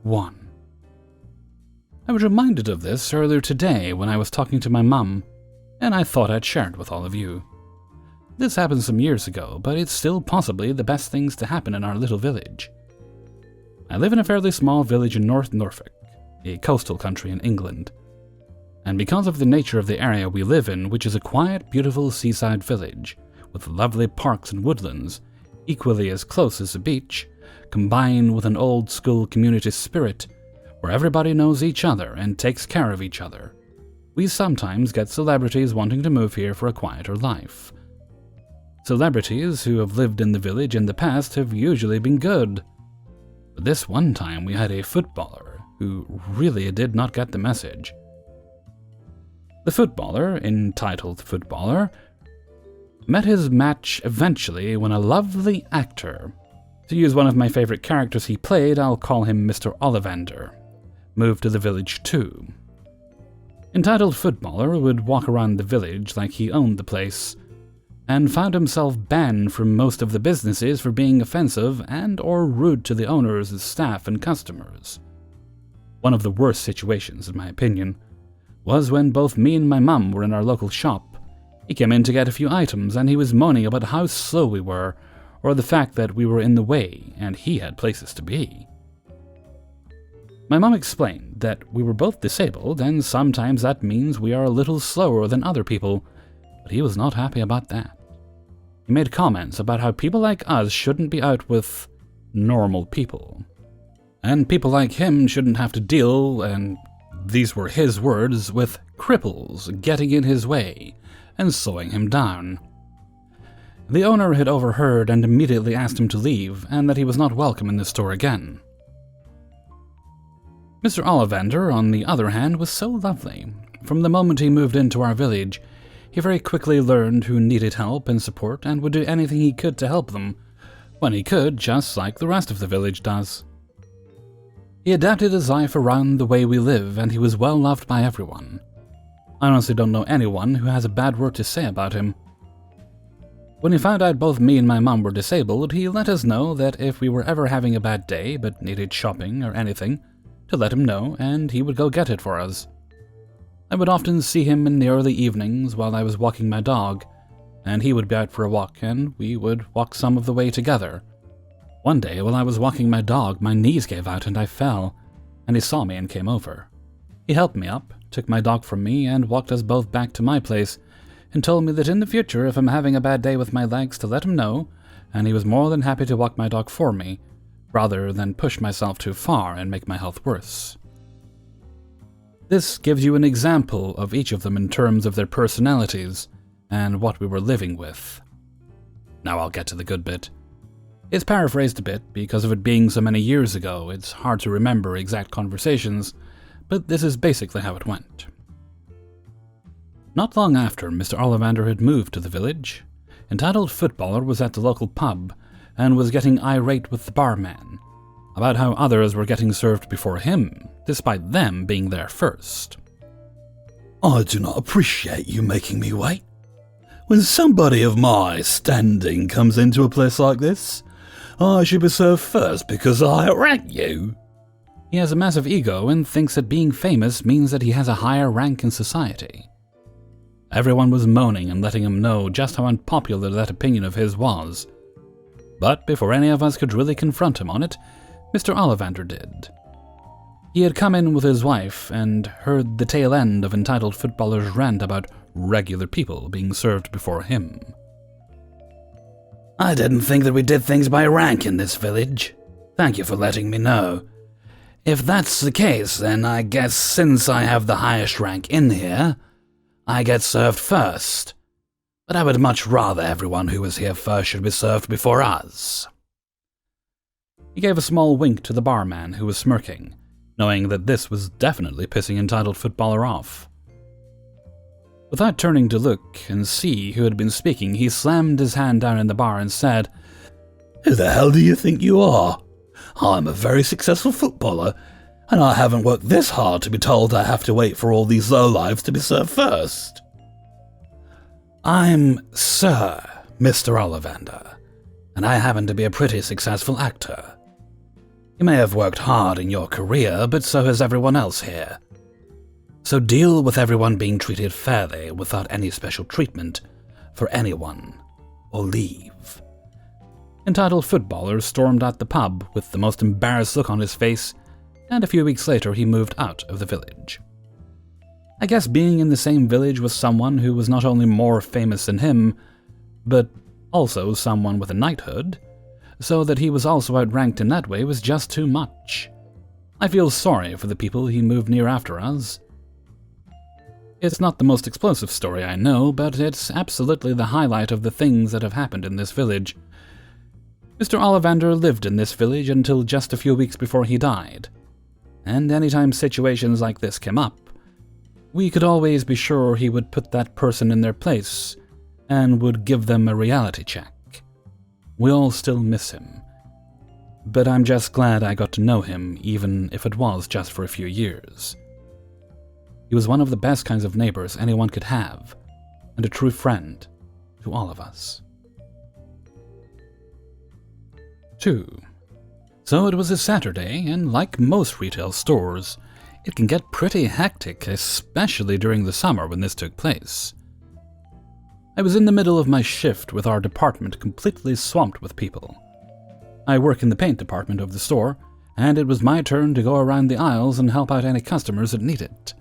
1. I was reminded of this earlier today when I was talking to my mum, and I thought I'd share it with all of you. This happened some years ago, but it's still possibly the best things to happen in our little village. I live in a fairly small village in North Norfolk, a coastal country in England. And because of the nature of the area we live in, which is a quiet, beautiful seaside village, with lovely parks and woodlands, equally as close as the beach, combined with an old-school community spirit, where everybody knows each other and takes care of each other, we sometimes get celebrities wanting to move here for a quieter life. Celebrities who have lived in the village in the past have usually been good. But this one time we had a footballer who really did not get the message. The footballer, entitled Footballer, met his match eventually when a lovely actor, to use one of my favorite characters he played, I'll call him Mr. Ollivander, moved to the village too. Entitled Footballer would walk around the village like he owned the place, and found himself banned from most of the businesses for being offensive and or rude to the owners, staff, and customers. One of the worst situations, in my opinion, was when both me and my mum were in our local shop. He came in to get a few items, and he was moaning about how slow we were, or the fact that we were in the way, and he had places to be. My mum explained that we were both disabled, and sometimes that means we are a little slower than other people, but he was not happy about that. He made comments about how people like us shouldn't be out with normal people, and people like him shouldn't have to deal, and these were his words, with cripples getting in his way and slowing him down. The owner had overheard and immediately asked him to leave, and that he was not welcome in the store again. Mr. Ollivander, on the other hand, was so lovely. From the moment he moved into our village, he very quickly learned who needed help and support and would do anything he could to help them, when he could, just like the rest of the village does. He adapted his life around the way we live, and he was well loved by everyone. I honestly don't know anyone who has a bad word to say about him. When he found out both me and my mum were disabled, he let us know that if we were ever having a bad day but needed shopping or anything, to let him know, and he would go get it for us. I would often see him in the early evenings while I was walking my dog, and he would be out for a walk, and we would walk some of the way together. One day, while I was walking my dog, my knees gave out and I fell, and he saw me and came over. He helped me up, took my dog from me, and walked us both back to my place, and told me that in the future, if I'm having a bad day with my legs, to let him know, and he was more than happy to walk my dog for me, rather than push myself too far and make my health worse. This gives you an example of each of them in terms of their personalities and what we were living with. Now I'll get to the good bit. It's paraphrased a bit because of it being so many years ago. It's hard to remember exact conversations, but this is basically how it went. Not long after Mr. Ollivander had moved to the village, entitled Footballer was at the local pub and was getting irate with the barman about how others were getting served before him, despite them being there first. I do not appreciate you making me wait. When somebody of my standing comes into a place like this, I should be served first because I outrank you. He has a massive ego and thinks that being famous means that he has a higher rank in society. Everyone was moaning and letting him know just how unpopular that opinion of his was. But before any of us could really confront him on it, Mr. Ollivander did. He had come in with his wife and heard the tail end of entitled Footballer's rant about regular people being served before him. I didn't think that we did things by rank in this village. Thank you for letting me know. If that's the case, then I guess since I have the highest rank in here, I get served first. But I would much rather everyone who was here first should be served before us. He gave a small wink to the barman who was smirking, knowing that this was definitely pissing entitled Footballer off. Without turning to look and see who had been speaking, he slammed his hand down in the bar and said, "Who the hell do you think you are? I'm a very successful footballer, and I haven't worked this hard to be told I have to wait for all these lowlifes to be served first." "I'm Sir Mr. Ollivander, and I happen to be a pretty successful actor." You may have worked hard in your career, but so has everyone else here. So deal with everyone being treated fairly without any special treatment for anyone, or leave." Entitled footballer stormed out the pub with the most embarrassed look on his face, and a few weeks later he moved out of the village. I guess being in the same village with someone who was not only more famous than him, but also someone with a knighthood, so that he was also outranked in that way, was just too much. I feel sorry for the people he moved near after us. It's not the most explosive story I know, but it's absolutely the highlight of the things that have happened in this village. Mr. Ollivander lived in this village until just a few weeks before he died, and anytime situations like this came up, we could always be sure he would put that person in their place and would give them a reality check. We all still miss him, but I'm just glad I got to know him, even if it was just for a few years. He was one of the best kinds of neighbors anyone could have, and a true friend to all of us. 2. So it was a Saturday, and like most retail stores, it can get pretty hectic, especially during the summer when this took place. I was in the middle of my shift with our department completely swamped with people. I work in the paint department of the store, and it was my turn to go around the aisles and help out any customers that need it.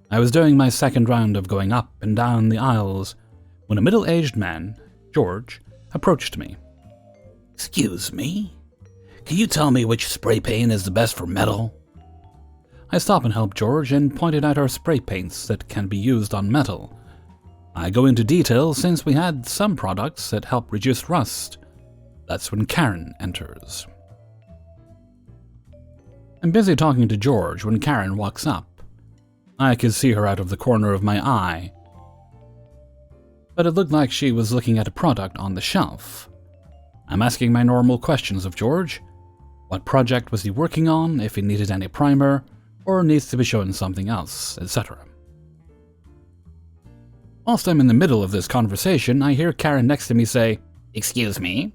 I was doing my second round of going up and down the aisles when a middle-aged man, George, approached me. "Excuse me? Can you tell me which spray paint is the best for metal?" I stopped and helped George and pointed out our spray paints that can be used on metal. I go into detail since we had some products that help reduce rust. That's when Karen enters. I'm busy talking to George when Karen walks up. I could see her out of the corner of my eye, but it looked like she was looking at a product on the shelf. I'm asking my normal questions of George. What project was he working on, if he needed any primer, or needs to be shown something else, etc. Whilst I'm in the middle of this conversation, I hear Karen next to me say, "Excuse me?"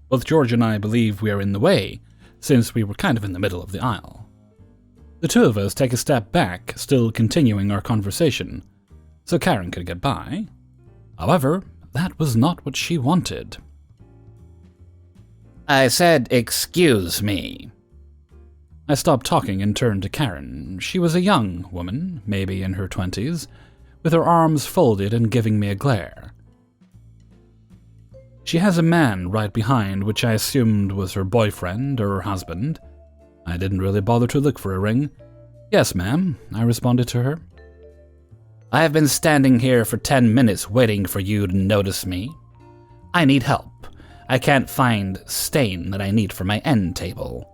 Both George and I believe we are in the way, since we were kind of in the middle of the aisle. The two of us take a step back, still continuing our conversation, so Karen could get by. However, that was not what she wanted. "I said, excuse me." I stopped talking and turned to Karen. She was a young woman, maybe in her 20s, with her arms folded and giving me a glare. She has a man right behind, which I assumed was her boyfriend or her husband. I didn't really bother to look for a ring. "Yes, ma'am," I responded to her. "I have been standing here for 10 minutes waiting for you to notice me. I need help. I can't find stain that I need for my end table."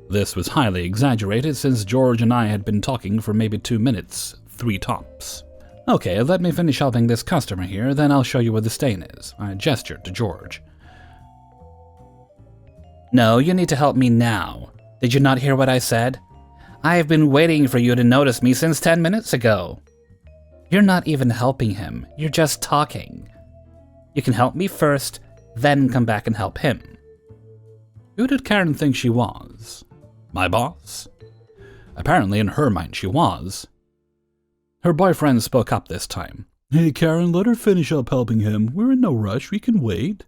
This was highly exaggerated since George and I had been talking for maybe 2 minutes, 3 tops. "Okay, let me finish helping this customer here, then I'll show you where the stain is." I gestured to George. "No, you need to help me now. Did you not hear what I said? I've been waiting for you to notice me since 10 minutes ago. You're not even helping him, you're just talking. You can help me first, then come back and help him." Who did Karen think she was? My boss? Apparently in her mind she was. Her boyfriend spoke up this time. "Hey Karen, let her finish up helping him. We're in no rush, we can wait."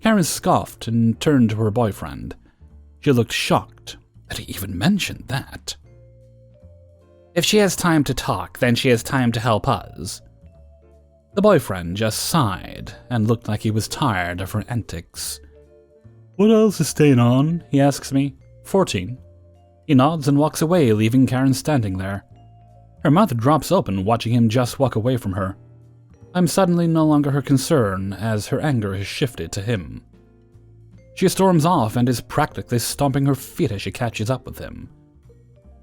Karen scoffed and turned to her boyfriend. She looked shocked that he even mentioned that. "If she has time to talk, then she has time to help us." The boyfriend just sighed and looked like he was tired of her antics. "What else is stain on?" he asks me. 14. He nods and walks away, leaving Karen standing there. Her mouth drops open, watching him just walk away from her. I'm suddenly no longer her concern, as her anger has shifted to him. She storms off and is practically stomping her feet as she catches up with him.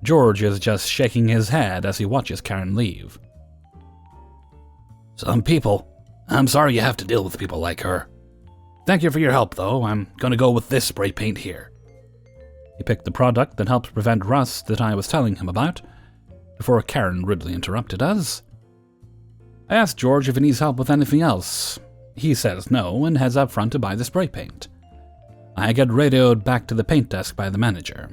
George is just shaking his head as he watches Karen leave. I'm sorry you have to deal with people like her. Thank you for your help, though. I'm gonna go with this spray paint here." He picked the product that helped prevent rust that I was telling him about, before Karen rudely interrupted us. I asked George if he needs help with anything else. He says no and heads up front to buy the spray paint. I get radioed back to the paint desk by the manager.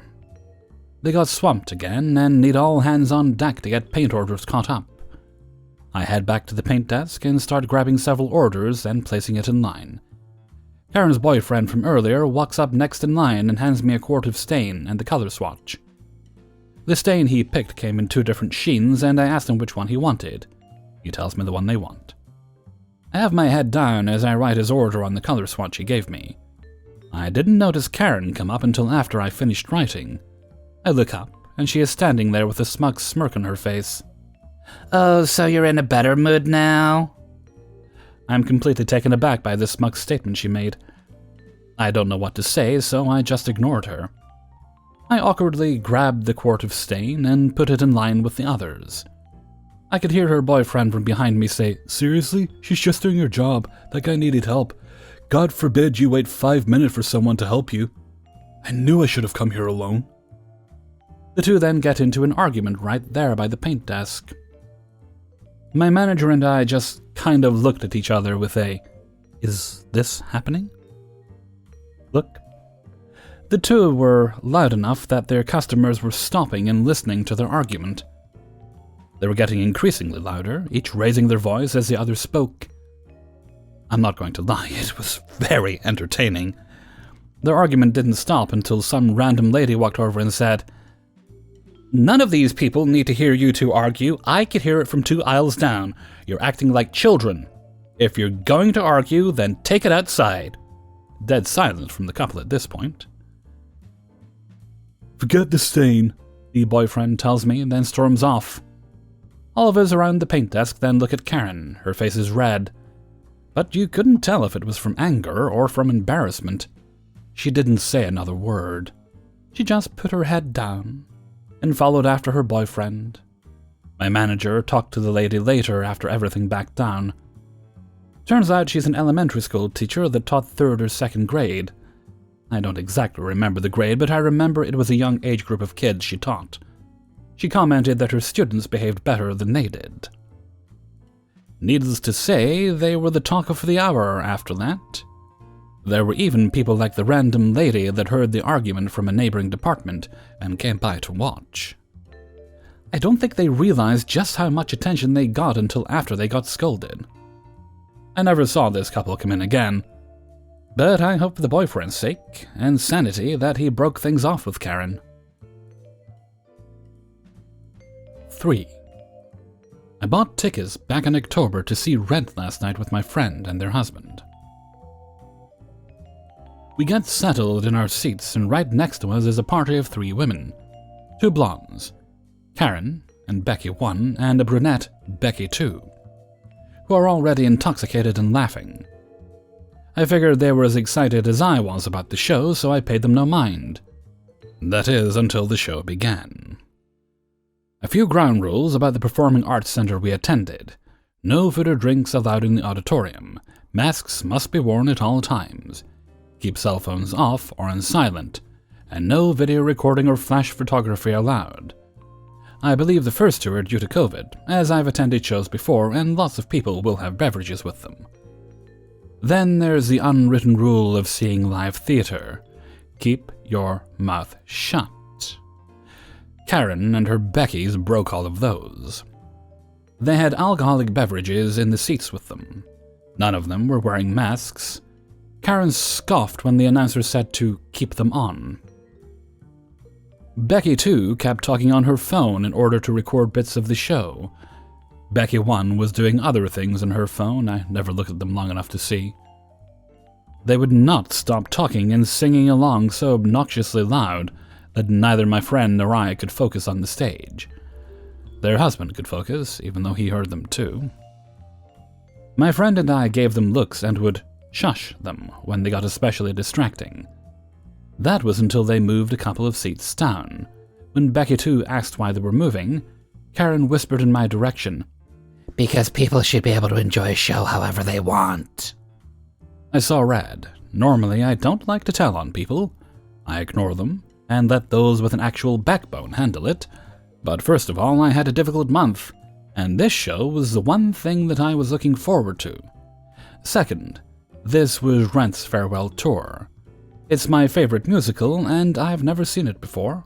They got swamped again and need all hands on deck to get paint orders caught up. I head back to the paint desk and start grabbing several orders and placing it in line. Karen's boyfriend from earlier walks up next in line and hands me a quart of stain and the color swatch. The stain he picked came in 2 different sheens, and I asked him which one he wanted. He tells me the one they want. I have my head down as I write his order on the color swatch he gave me. I didn't notice Karen come up until after I finished writing. I look up, and she is standing there with a smug smirk on her face. "Oh, so you're in a better mood now?" I'm completely taken aback by this smug statement she made. I don't know what to say, so I just ignored her. I awkwardly grabbed the quart of stain and put it in line with the others. I could hear her boyfriend from behind me say, "Seriously? She's just doing her job. That guy needed help. God forbid you wait 5 minutes for someone to help you. I knew I should have come here alone." The two then get into an argument right there by the paint desk. My manager and I just kind of looked at each other with a, "Is this happening?" look. The two were loud enough that their customers were stopping and listening to their argument. They were getting increasingly louder, each raising their voice as the other spoke. I'm not going to lie, it was very entertaining. Their argument didn't stop until some random lady walked over and said, "None of these people need to hear you two argue. I could hear it from 2 aisles down. You're acting like children. If you're going to argue, then take it outside." Dead silence from the couple at this point. "Forget the stain," the boyfriend tells me, and then storms off. All of us around the paint desk then look at Karen. Her face is red. But you couldn't tell if it was from anger or from embarrassment. She didn't say another word. She just put her head down and followed after her boyfriend. My manager talked to the lady later after everything backed down. Turns out she's an elementary school teacher that taught 3rd or 2nd grade. I don't exactly remember the grade, but I remember it was a young age group of kids she taught. She commented that her students behaved better than they did. Needless to say, they were the talk of the hour after that. There were even people like the random lady that heard the argument from a neighboring department and came by to watch. I don't think they realized just how much attention they got until after they got scolded. I never saw this couple come in again, but I hope for the boyfriend's sake and sanity that he broke things off with Karen. 3. I bought tickets back in October to see Rent last night with my friend and their husband. We get settled in our seats, and right next to us is a party of 3 women. 2 blondes, Karen and Becky 1, and a brunette, Becky 2, who are already intoxicated and laughing. I figured they were as excited as I was about the show, so I paid them no mind. That is, until the show began. A few ground rules about the Performing Arts Center we attended. No food or drinks allowed in the auditorium. Masks must be worn at all times. Keep cell phones off or on silent. And no video recording or flash photography allowed. I believe the first 2 are due to COVID, as I've attended shows before and lots of people will have beverages with them. Then there's the unwritten rule of seeing live theater. Keep your mouth shut. Karen and her Beckys broke all of those. They had alcoholic beverages in the seats with them. None of them were wearing masks. Karen scoffed when the announcer said to keep them on. Becky, too, kept talking on her phone in order to record bits of the show. Becky 1 was doing other things on her phone. I never looked at them long enough to see. They would not stop talking and singing along so obnoxiously loud that neither my friend nor I could focus on the stage. Their husband could focus, even though he heard them too. My friend and I gave them looks and would shush them when they got especially distracting. That was until they moved a couple of seats down. When Becky 2 asked why they were moving, Karen whispered in my direction, "Because people should be able to enjoy a show however they want." I saw red. Normally, I don't like to tell on people. I ignore them and let those with an actual backbone handle it. But first of all, I had a difficult month, and this show was the one thing that I was looking forward to. Second, this was Rent's farewell tour. It's my favorite musical, and I've never seen it before.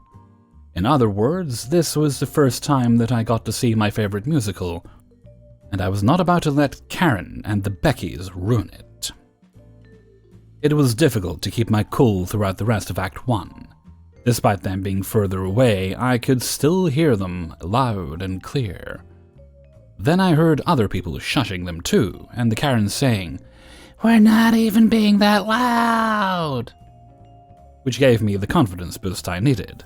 In other words, this was the first time that I got to see my favorite musical, and I was not about to let Karen and the Beckys ruin it. It was difficult to keep my cool throughout the rest of Act 1. Despite them being further away, I could still hear them loud and clear. Then I heard other people shushing them too, and the Karens saying, "We're not even being that loud," which gave me the confidence boost I needed.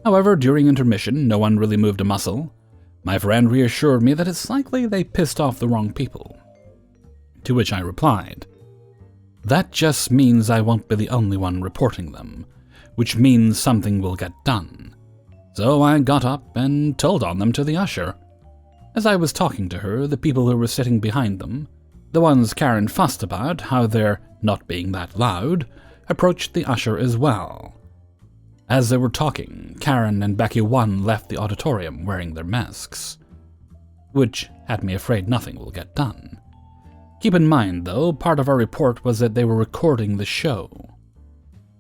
However, during intermission, no one really moved a muscle. My friend reassured me that it's likely they pissed off the wrong people. To which I replied, "That just means I won't be the only one reporting them, which means something will get done." So I got up and told on them to the usher. As I was talking to her, the people who were sitting behind them, the ones Karen fussed about how they're not being that loud, approached the usher as well. As they were talking, Karen and Becky 1 left the auditorium wearing their masks, which had me afraid nothing will get done. Keep in mind, though, part of our report was that they were recording the show.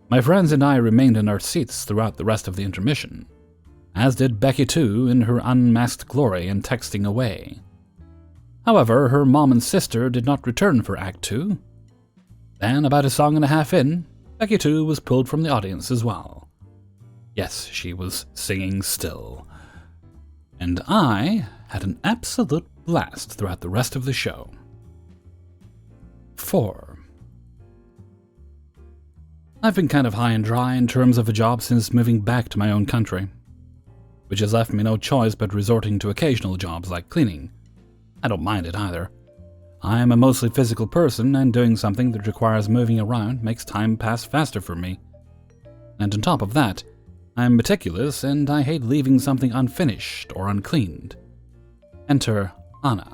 My friends and I remained in our seats throughout the rest of the intermission, as did Becky 2 in her unmasked glory and texting away. However, her mom and sister did not return for Act 2. Then, about a song and a half in, Becky 2 was pulled from the audience as well. Yes, she was singing still. And I had an absolute blast throughout the rest of the show. 4. I've been kind of high and dry in terms of a job since moving back to my own country, which has left me no choice but resorting to occasional jobs like cleaning. I don't mind it either. I am a mostly physical person, and doing something that requires moving around makes time pass faster for me. And on top of that, I'm meticulous and I hate leaving something unfinished or uncleaned. Enter Anna.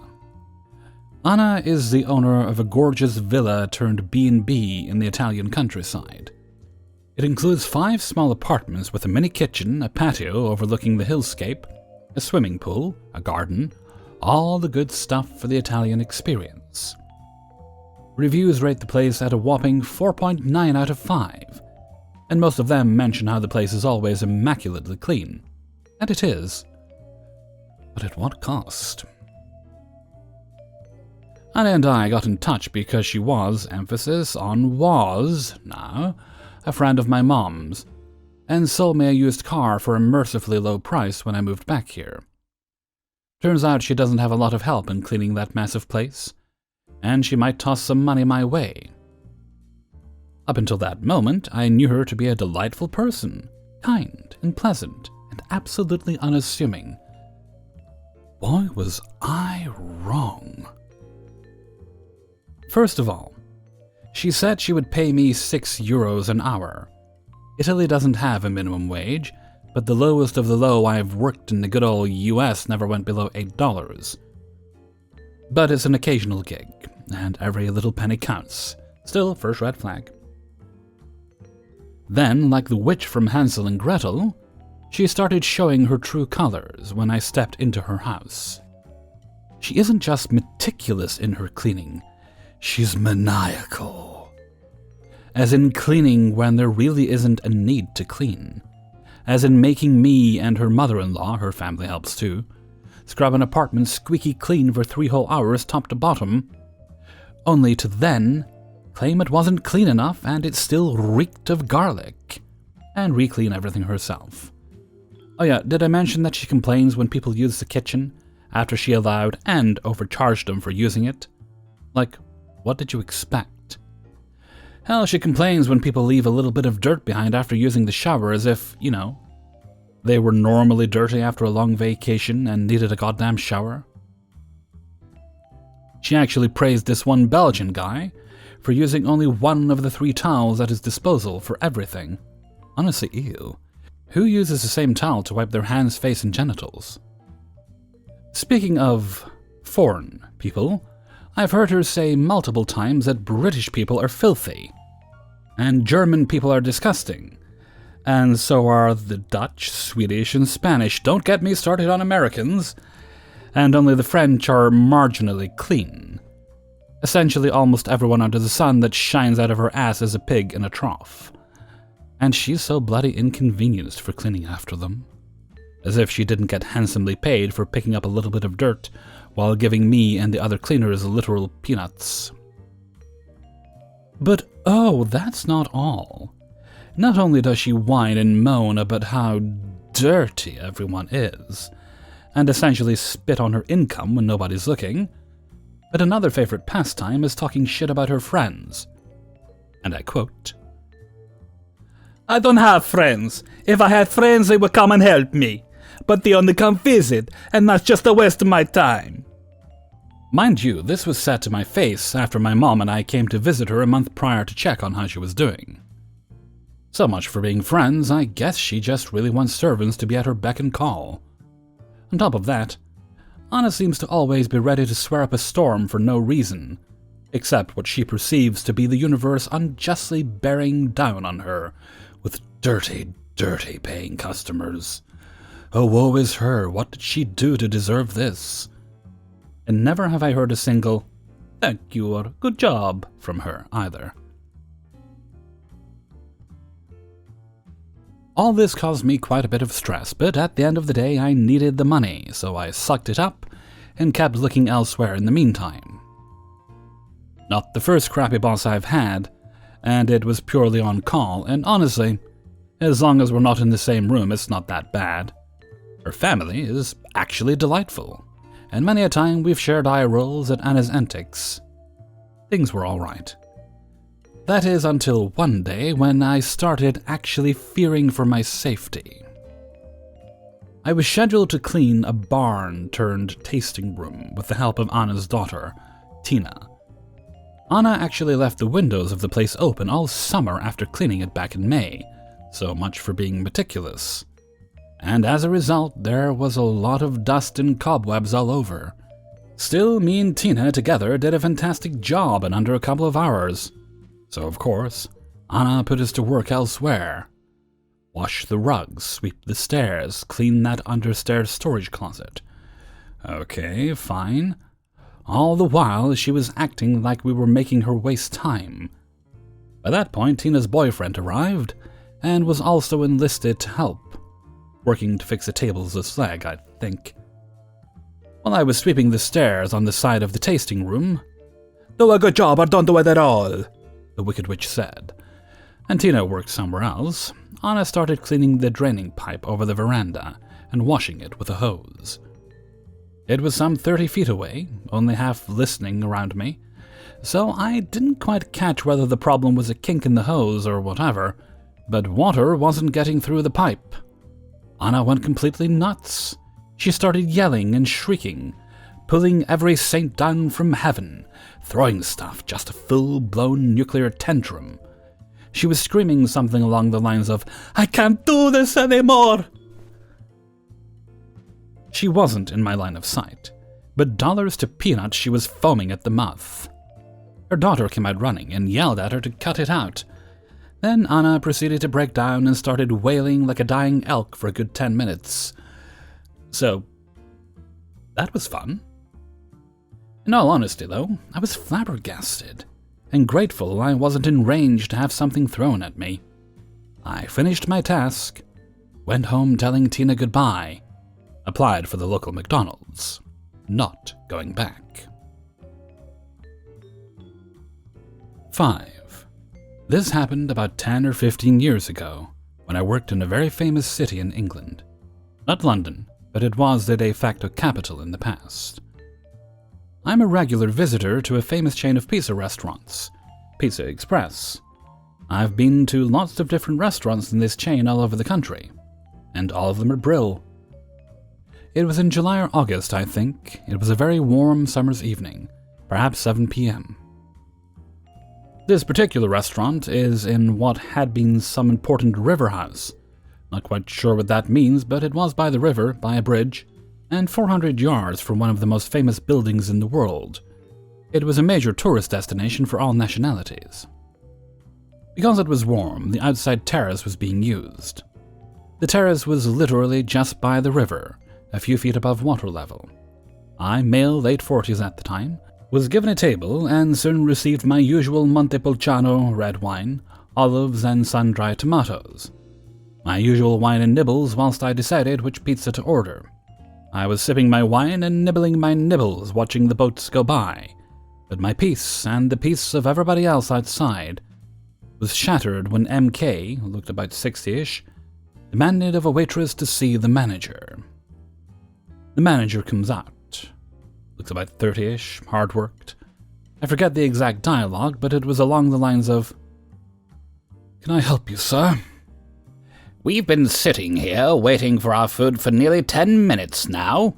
Anna is the owner of a gorgeous villa turned B&B in the Italian countryside. It includes 5 small apartments with a mini kitchen, a patio overlooking the hillscape, a swimming pool, a garden, all the good stuff for the Italian experience. Reviews rate the place at a whopping 4.9 out of 5, and most of them mention how the place is always immaculately clean. And it is. But at what cost? Anna and I got in touch because she was, emphasis on was, now, a friend of my mom's, and sold me a used car for a mercifully low price when I moved back here. Turns out she doesn't have a lot of help in cleaning that massive place, and she might toss some money my way. Up until that moment, I knew her to be a delightful person, kind and pleasant, and absolutely unassuming. Boy, was I wrong. First of all, she said she would pay me €6 an hour. Italy doesn't have a minimum wage, but the lowest of the low I've worked in the good old US never went below $8. But it's an occasional gig, and every little penny counts. Still, first red flag. Then, like the witch from Hansel and Gretel, she started showing her true colors when I stepped into her house. She isn't just meticulous in her cleaning, she's maniacal. As in cleaning when there really isn't a need to clean. As in making me and her mother-in-law, her family helps too, scrub an apartment squeaky clean for 3 whole hours top to bottom, only to then claim it wasn't clean enough and it still reeked of garlic, and re-clean everything herself. Oh yeah, did I mention that she complains when people use the kitchen after she allowed and overcharged them for using it? Like, what did you expect? Hell, she complains when people leave a little bit of dirt behind after using the shower as if, you know, they were normally dirty after a long vacation and needed a goddamn shower. She actually praised this one Belgian guy for using only one of the 3 towels at his disposal for everything. Honestly, ew. Who uses the same towel to wipe their hands, face, and genitals? Speaking of foreign people, I've heard her say multiple times that British people are filthy, and German people are disgusting, and so are the Dutch, Swedish, and Spanish. Don't get me started on Americans. And only the French are marginally clean. Essentially almost everyone under the sun that shines out of her ass is a pig in a trough. and she's so bloody inconvenienced for cleaning after them. As if she didn't get handsomely paid for picking up a little bit of dirt while giving me and the other cleaners literal peanuts. But oh, that's not all. Not only does she whine and moan about how dirty everyone is, and essentially spit on her income when nobody's looking, but another favorite pastime is talking shit about her friends. And I quote, "I don't have friends. If I had friends, they would come and help me. But they only come visit, and that's just a waste of my time." Mind you, this was said to my face after my mom and I came to visit her a month prior to check on how she was doing. So much for being friends. I guess she just really wants servants to be at her beck and call. On top of that, Anna seems to always be ready to swear up a storm for no reason, except what she perceives to be the universe unjustly bearing down on her with dirty, dirty paying customers. Oh, woe is her, what did she do to deserve this? And never have I heard a single, "thank you" or "good job" from her either. All this caused me quite a bit of stress, but at the end of the day I needed the money, so I sucked it up and kept looking elsewhere in the meantime. Not the first crappy boss I've had, and it was purely on call, and honestly, as long as we're not in the same room, it's not that bad. Her family is actually delightful, and many a time we've shared eye rolls at Anna's antics. Things were all right. That is until one day when I started actually fearing for my safety. I was scheduled to clean a barn-turned-tasting room with the help of Anna's daughter, Tina. Anna actually left the windows of the place open all summer after cleaning it back in May, so much for being meticulous. And as a result, there was a lot of dust and cobwebs all over. Still, me and Tina together did a fantastic job in under a couple of hours. So, of course, Anna put us to work elsewhere. Wash the rugs, sweep the stairs, clean that understairs storage closet. Okay, fine. All the while, she was acting like we were making her waste time. By that point, Tina's boyfriend arrived, and was also enlisted to help. Working to fix the table's leg, I think. While I was sweeping the stairs on the side of the tasting room, "Do a good job or don't do it at all," the Wicked Witch said. And Tina worked somewhere else. Anna started cleaning the draining pipe over the veranda and washing it with a hose. It was some 30 feet away, only half listening around me, so I didn't quite catch whether the problem was a kink in the hose or whatever, but water wasn't getting through the pipe. Anna went completely nuts. She started yelling and shrieking, pulling every saint down from heaven, throwing stuff, just a full-blown nuclear tantrum. She was screaming something along the lines of, "I can't do this anymore!" She wasn't in my line of sight, but dollars to peanuts she was foaming at the mouth. Her daughter came out running and yelled at her to cut it out. Then Anna proceeded to break down and started wailing like a dying elk for a good 10 minutes. So, that was fun. In all honesty, though, I was flabbergasted, and grateful I wasn't in range to have something thrown at me. I finished my task, went home telling Tina goodbye, applied for the local McDonald's, not going back. 5. This happened about 10 or 15 years ago, when I worked in a very famous city in England. Not London, but it was the de facto capital in the past. I'm a regular visitor to a famous chain of pizza restaurants, Pizza Express. I've been to lots of different restaurants in this chain all over the country, and all of them are brill. It was in July or August, I think. It was a very warm summer's evening, perhaps 7 p.m. This particular restaurant is in what had been some important river house. Not quite sure what that means, but it was by the river, by a bridge, and 400 yards from one of the most famous buildings in the world. It was a major tourist destination for all nationalities. Because it was warm, the outside terrace was being used. The terrace was literally just by the river, a few feet above water level. I, male, late 40s at the time, was given a table and soon received my usual Montepulciano red wine, olives, and sun-dried tomatoes. My usual wine and nibbles whilst I decided which pizza to order. I was sipping my wine and nibbling my nibbles, watching the boats go by, but my peace, and the peace of everybody else outside, was shattered when MK, who looked about 60-ish, demanded of a waitress to see the manager. The manager comes out. Looks about 30-ish, hard-worked. I forget the exact dialogue, but it was along the lines of, "Can I help you, sir?" We've been sitting here waiting for our food for nearly 10 minutes now.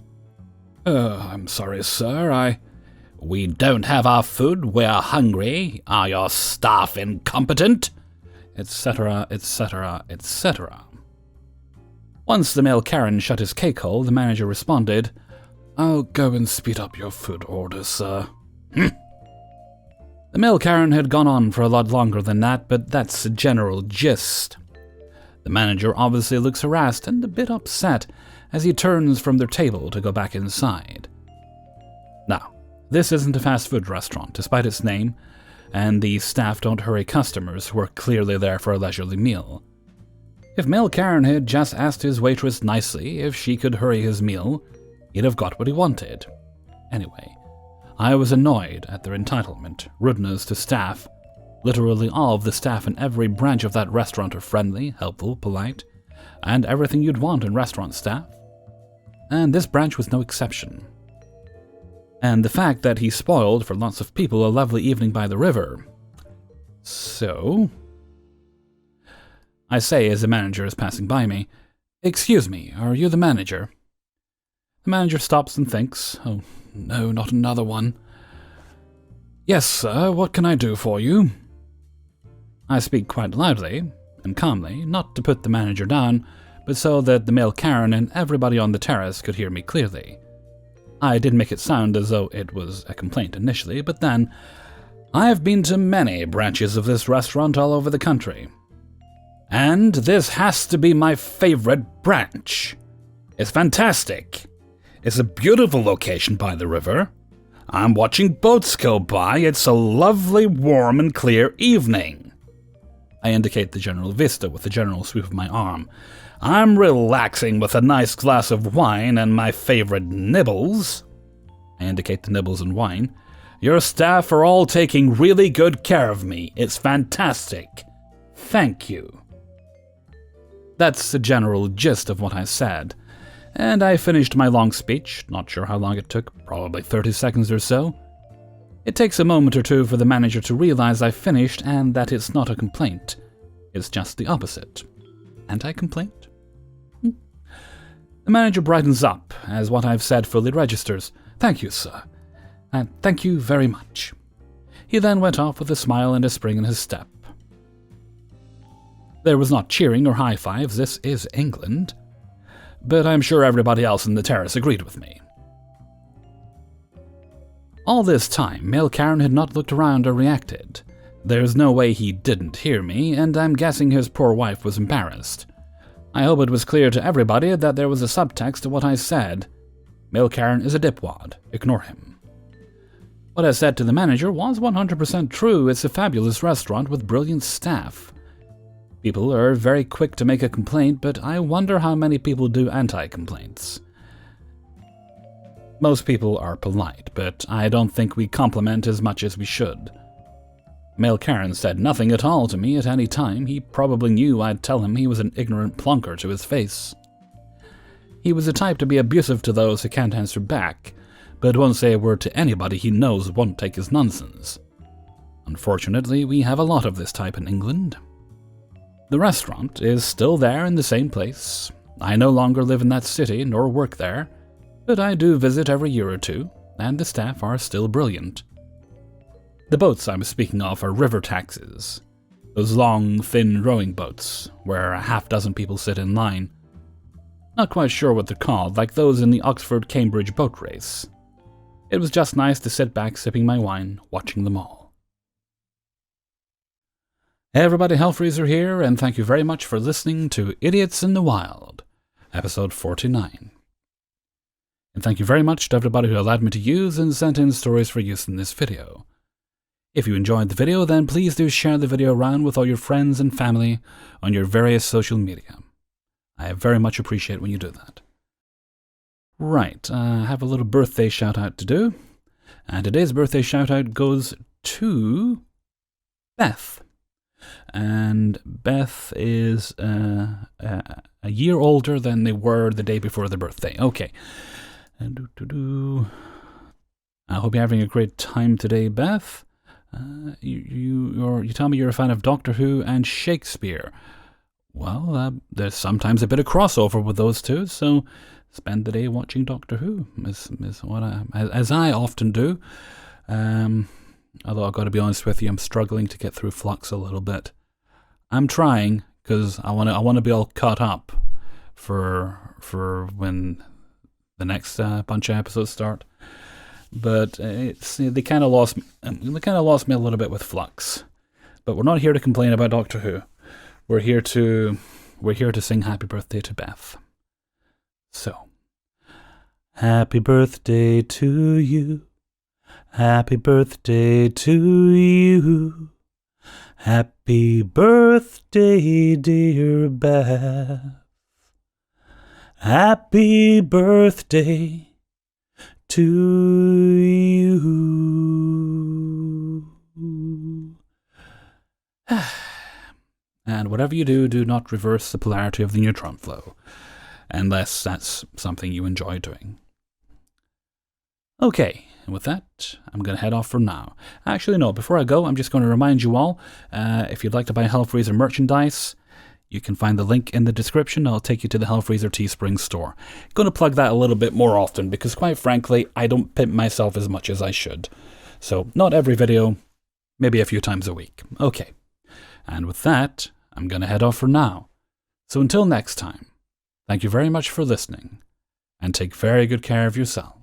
I'm sorry, sir, We don't have our food, we're hungry. Are your staff incompetent? Etc., etc., etc. Once the male Karen shut his cake hole, the manager responded, "I'll go and speed up your food order, sir." Hmm. The male Karen had gone on for a lot longer than that, but that's the general gist. The manager obviously looks harassed and a bit upset as he turns from their table to go back inside. Now, this isn't a fast food restaurant, despite its name, and the staff don't hurry customers who are clearly there for a leisurely meal. If Mel Karen had just asked his waitress nicely if she could hurry his meal, he'd have got what he wanted. Anyway, I was annoyed at their entitlement, rudeness to staff. Literally all of the staff in every branch of that restaurant are friendly, helpful, polite, and everything you'd want in restaurant staff. And this branch was no exception. And the fact that he spoiled for lots of people a lovely evening by the river. So, I say as the manager is passing by me, "Excuse me, are you the manager?" The manager stops and thinks, "Oh, no, not another one." "Yes, sir, what can I do for you?" I speak quite loudly and calmly, not to put the manager down, but so that the male Karen and everybody on the terrace could hear me clearly. I did make it sound as though it was a complaint initially, but then, "I've been to many branches of this restaurant all over the country, and this has to be my favorite branch. It's fantastic. It's a beautiful location by the river. I'm watching boats go by. It's a lovely, warm, and clear evening." I indicate the general vista with a general sweep of my arm. "I'm relaxing with a nice glass of wine and my favorite nibbles." I indicate the nibbles and wine. "Your staff are all taking really good care of me. It's fantastic. Thank you." That's the general gist of what I said, and I finished my long speech, not sure how long it took, probably 30 seconds or so. It takes a moment or two for the manager to realize I finished and that it's not a complaint. It's just the opposite. Anti-complaint? The manager brightens up as what I've said fully registers. "Thank you, sir. And thank you very much." He then went off with a smile and a spring in his step. There was not cheering or high fives, this is England. But I'm sure everybody else in the terrace agreed with me. All this time, Male Karen had not looked around or reacted. There's no way he didn't hear me, and I'm guessing his poor wife was embarrassed. I hope it was clear to everybody that there was a subtext to what I said. Male Karen is a dipwad. Ignore him. What I said to the manager was 100% true. It's a fabulous restaurant with brilliant staff. People are very quick to make a complaint, but I wonder how many people do anti-complaints. Most people are polite, but I don't think we compliment as much as we should. Male Karen said nothing at all to me at any time. He probably knew I'd tell him he was an ignorant plonker to his face. He was the type to be abusive to those who can't answer back, but won't say a word to anybody he knows won't take his nonsense. Unfortunately, we have a lot of this type in England. The restaurant is still there in the same place. I no longer live in that city nor work there, but I do visit every year or two, and the staff are still brilliant. The boats I'm speaking of are river taxis, those long, thin rowing boats where a half-dozen people sit in line. Not quite sure what they're called, like those in the Oxford-Cambridge boat race. It was just nice to sit back sipping my wine, watching them all. Hey everybody, Hellfreezer here, and thank you very much for listening to Idiots in the Wild, episode 49. And thank you very much to everybody who allowed me to use and sent in stories for use in this video. If you enjoyed the video, then please do share the video around with all your friends and family on your various social media. I very much appreciate when you do that. Right, I have a little birthday shout out to do. And today's birthday shout out goes to Beth. And Beth is a year older than they were the day before their birthday. Okay. And I hope you're having a great time today, Beth. You tell me you're a fan of Doctor Who and Shakespeare. Well, there's sometimes a bit of crossover with those two, so spend the day watching Doctor Who is what as I often do. Although I've got to be honest with you, I'm struggling to get through Flux a little bit. I'm trying because I want to be all caught up for when the next bunch of episodes start. But they kind of lost me a little bit with Flux. But we're not here to complain about Doctor Who. We're here to sing happy birthday to Beth. So, happy birthday to you. Happy birthday to you. Happy birthday, dear Beth. Happy birthday to you. And whatever you do, do not reverse the polarity of the neutron flow, unless that's something you enjoy doing. Okay, and with that, I'm going to head off for now. Actually, no, before I go, I'm just going to remind you all, if you'd like to buy Hellfreezer merchandise, you can find the link in the description. I'll take you to the Hellfreezer Teespring store. Going to plug that a little bit more often because, quite frankly, I don't pimp myself as much as I should. So, not every video, maybe a few times a week. Okay. And with that, I'm going to head off for now. So until next time, thank you very much for listening, and take very good care of yourself.